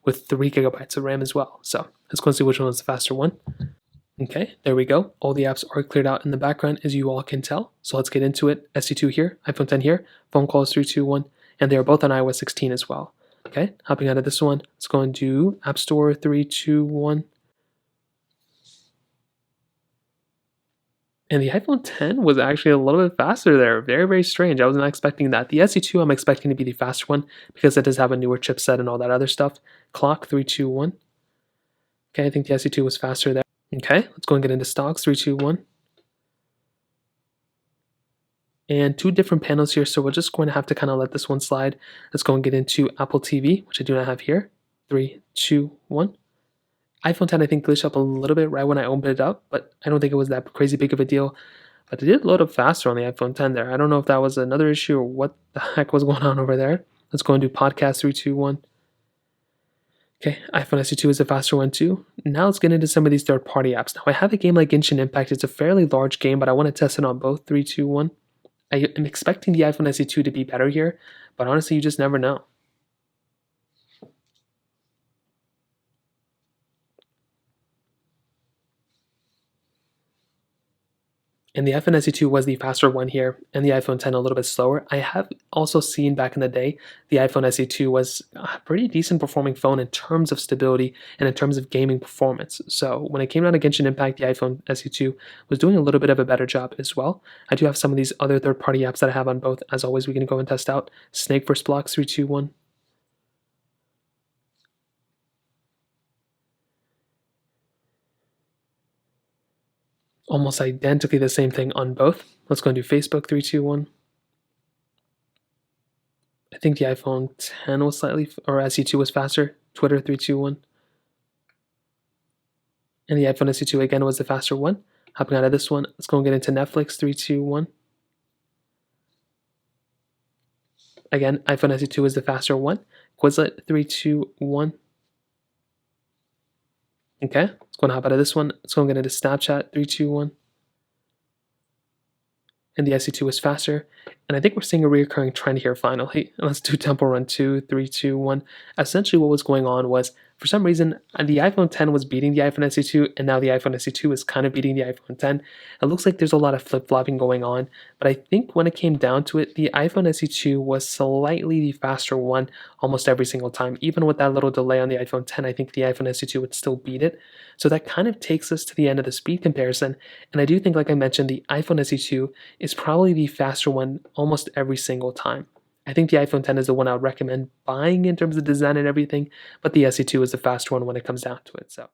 with 3 gigabytes of RAM as well. So let's go and see which one was the faster one. Okay, there we go. All the apps are cleared out in the background, as you all can tell. So let's get into it. SE2 here, iPhone 10 here, phone calls 321, and they are both on iOS 16 as well. Okay, hopping out of this one, let's go and do App Store 321. And the iPhone 10 was actually a little bit faster there. Very, very strange. I was not expecting that. The SE2 I'm expecting to be the faster one because it does have a newer chipset and all that other stuff. Clock 321. Okay, I think the SE2 was faster there. Okay, let's go and get into stocks 321. And 2 different panels here, so we're just going to have to kind of let this one slide. Let's go and get into Apple TV, which I do not have here. 3, 2, 1. iPhone 10 I think glitched up a little bit right when I opened it up, but I don't think it was that crazy big of a deal. But it did load up faster on the iPhone 10 there. I don't know if that was another issue or what the heck was going on over there. Let's go and do podcast 3, 2, 1. Okay, iPhone SE2 is a faster one too. Now let's get into some of these third-party apps. Now I have a game like Genshin Impact. It's a fairly large game, but I want to test it on both 3, 2, 1. I am expecting the iPhone SE2 to be better here, but honestly, you just never know. And the iPhone SE2 was the faster one here, and the iPhone 10 a little bit slower. I have also seen back in the day, the iPhone SE2 was a pretty decent performing phone in terms of stability and in terms of gaming performance. So when it came down to Genshin Impact, the iPhone SE2 was doing a little bit of a better job as well. I do have some of these other third-party apps that I have on both. As always, we can go and test out Snake vs. Blocks 3, 2, 1. Almost identically the same thing on both. Let's go and do Facebook 3, 2, 1. I think the iPhone 10 was slightly, or SE2 was faster. Twitter 3, 2, 1. And the iPhone SE2 again was the faster one. Hopping out of this one, let's go and get into Netflix 3, 2, 1. Again, iPhone SE2 is the faster one. Quizlet 3, 2, 1. Okay, let's go and hop out of this one. Let's go and get into Snapchat 3, 2, 1. And the SE2 is faster. And I think we're seeing a recurring trend here finally. Let's do Temple Run 2, 3, 2, 1. Essentially what was going on was, for some reason, the iPhone 10 was beating the iPhone SE2, and now the iPhone SE2 is kind of beating the iPhone 10. It looks like there's a lot of flip-flopping going on, but I think when it came down to it, the iPhone SE2 was slightly the faster one almost every single time. Even with that little delay on the iPhone 10, I think the iPhone SE2 would still beat it. So that kind of takes us to the end of the speed comparison, and I do think, like I mentioned, the iPhone SE2 is probably the faster one almost every single time. I think the iPhone 10 is the one I would recommend buying in terms of design and everything, but the SE2 is the faster one when it comes down to it. So